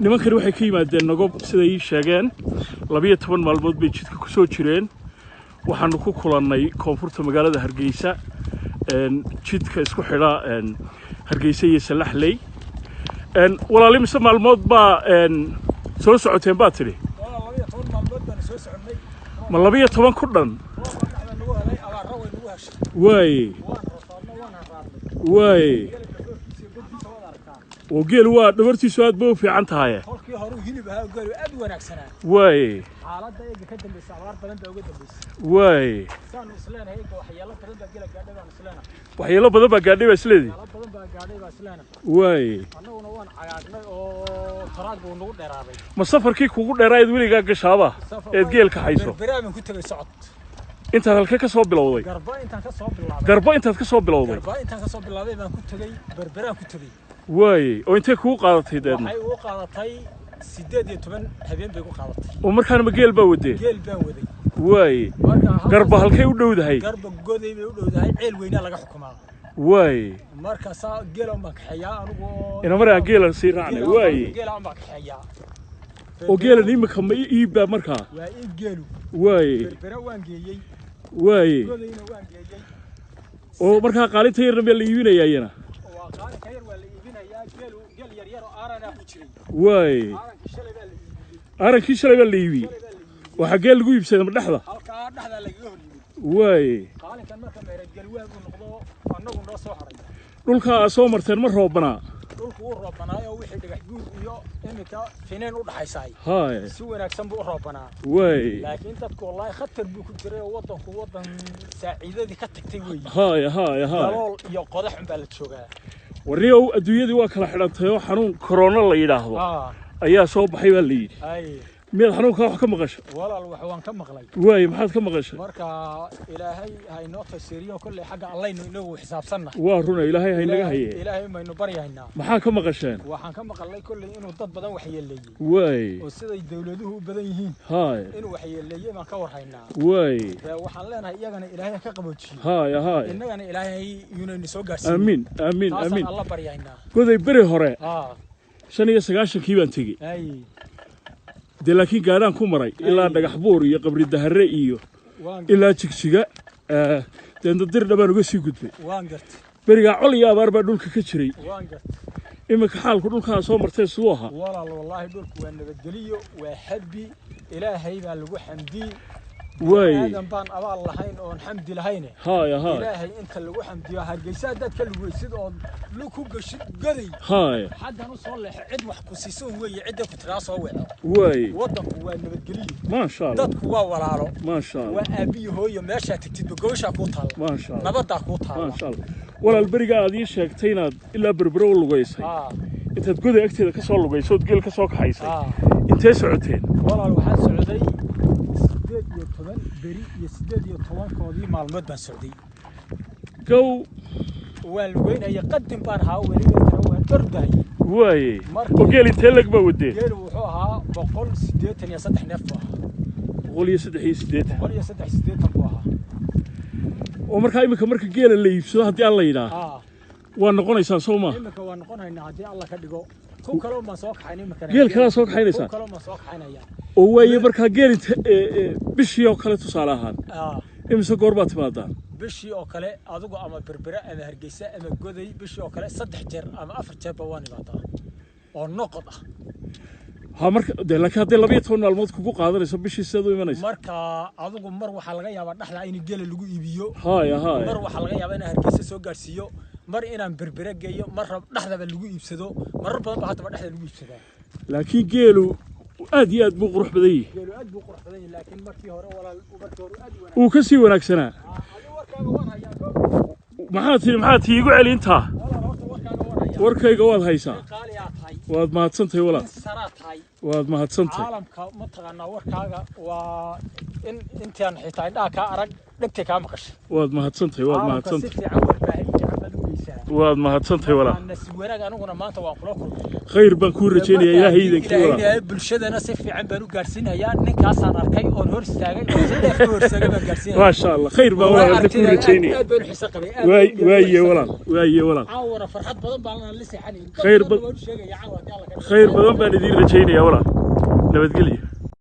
nimankani waxay ka yimaadeen nagob siday sheegeen 12 maalmood bay jidka ku soo jireen waxaanu ku kulannay koonfurta magaalada Hargeysa jidka isku xidha Hargeysa iyo Salaxley walaal imisa maalmood baa soo socoteen baa tiri 12 maalmood baan soo soconay ma 12 ku dhan way وقيل واد دبرتي سواد بو في عنتها kolkii hore hilib ahaa gaari aad wanaagsanaa way xaaladda ay ka dambeysay abaar badan baa uga dambeysay way saan isleenahay waxyaalo badan baa gala gaadhay baan isleenahay waxyaalo badan baa gaadhay baa isleedii badan baa gaadhay baa isleenahay way annaguna waan cagaagnay oo taraag buu nagu dheeraaday ma safarkii kugu dheerayd wiliga gashaaba ee geelka hayso barnaamij ku tagay socod inta halka ka soo bilowday garba intaan ka soo bilaabay garba intaad ka soo bilowday garba intaan ka soo bilaabay baan ku tagay barbaraan ku tagay way oo intee ku qaadatay deedna waxay u qaadatay 18 habeen bay ku qaadatay oo markaan ma geel baa waday geel baan waday way garba halkay u dhowdahay garba goday bay u dhowdahay ceel weyna laga xukumaa way marka saa geel aan baxayaa anigu ina maraa geel si raacnay way geel aan baxayaa oo geel nimka ma iibba markaa waa ii geelu way berbera waan geeyay way godayna waan geeyay oo markaa qaalinta yarna meel la iibinayaa yana waa qaalinta yar waa la iibinayaa geel yar yar oo aarana ku jiray way arankii shalay baa la iibiyay waxa geel lagu iibsaday ma dhaxda halka dhaxda laga hor yimid way qaalinkan marka meeray geel waa uu noqdo annagu noo soo haray dhulka soo marteen ma roobana dhulku uu roobanaayo wixii dhagax guud iyo imika fineen u dhaxaysay hay si wanaagsan buu roobanaa way laakiin dadku wallahi khatar buu ku jiray wadanku wadan saaciidadii ka tagtay weey hay dalool iyo qodax baa la joogaa wariyow adduunyadii waa kala xidhantay oo xanuun corona la yiraahdo ayaa soo baxay baa la yiri meel xanuunka wax ka maqasho walaal wax waan ka maqlay way maxaad ka maqashay marka ilaahay ha inoo tafsiiriyo kulli xagga Allah inuu xisaabsanna waa runa ilaahay ha inaga haye ilaahay ma inuu baryaynaa maxaa ka maqasheen waxaan ka maqlay kulli inuu dad badan wax yeeleeyay way oo siday dawladuhu u badan yihiin hay inuu wax yeeleeyay ma ka warhaynaa way waxaan leenahay iyagana ilaahay ka qaboojiyo hay innagana ilaahay inuu soo gaarsiiyo amiin Allah baryaynaa goday bari hore 95 kii baan tagay de laakiin gaaraan ku maray ilaa dhagax buur iyo qabri dahare iyo ilaa jigjiga dir dhabaan uga sii gudbay waan gartay bariga col iyo abaar baa dhulka ka jiray waan gartay imika xaalku dhulka soo martay sidoo aha walaal wallahi dhulku waa nabadgeliyo waa habi ilaahay baa lagu xamdi way aadan baan abaal lahayn oo xamdi lahayn hay ilaahay inta lagu xamdiyo Hargeysa dadka lagu weysid oo ku gashid gaday hay hadan u soo leex cid wax ku siiso weeye cid ku tiraa soo weeco way wadanku waa nabadgeliyo ma sha Allah dadku waa walaalo ma sha Allah waa aabiyo hooyo meesha tagtid goosha ku taal ma sha Allah nabada ku taal ma sha Allah walaal bariga aad ii sheegtay inaad ilaa berbero lugaysay intaad goday agteeda ka soo lugayso geel ka soo kaxaysay intee socoteen walaal waxaan socday 18 beri iyo 18 koodii maalmood baan socday gow waa lugeynaya qadim baan haa waliba waan orday way oo geel intee lag ba wadee geel wuxuu ahaa 183 neef ah 183 buu ahaa oo marka imika marka geel la iibsado hadii alla yiraahdo waa noqonaysaa Soomaa imika waa noqonaynaa hadii alla ka dhigo ku kale ma soo kaxayn imika geel kala soo kaxaynaysaa ku kale ma soo kaxaynaya oo way marka geel bishii oo kale tusaale ahaan imisa goor baad timaadaa bishii oo kale adigu ama berbera ama Hargeysa ama goday bishii oo kale 3 jeer ama 4 jeer baa waan imaadaa oo noqod ah ha marka laakiin hadii 12 maalmood kugu qaadanayso bishii sidoo imanayso marka adigu mar waxa laga yaabaa dhaxda in geel lagu iibiyo hay mar waxa laga yaabaa in Hargeysa soo gaarsiiyo mar inaan berbera geeyo mar dhaxda lagu iibsado mar badan baa hadaba dhaxda lagu iibsadaa laakiin geelu aad iyo aad buu qurux badan yahay geelu aad buu qurux badan yahay laakiin markii hore walaal aad uu ka sii wanaagsanaa maxaa tii igu celi intaa warkayga waad haysaa waad mahadsantahay walaal waad mahadsantahay caalamka ma taqaanaa warkaaga waa intaan xitaa indhaha ka arag dhagtay ka maqashay waad mahadsantahay waad mahadsantahay walaal nasiib wanaag aniguna maanta waan kula kulmay khayr baan ku rajaynayaa ilaahay idinkii walaal bulshadana si fiican baan u gaarsiinayaa ninkaasaan arkay oo hor istaagay oo si dheef u horsaagay baan gaarsiinayaa ما شاء الله خير بان walaal ku rajaynaya waaye walaal caawara farxad badan baan la leeyahay khayr badan baan idin rajaynaya walaal nabadgelyo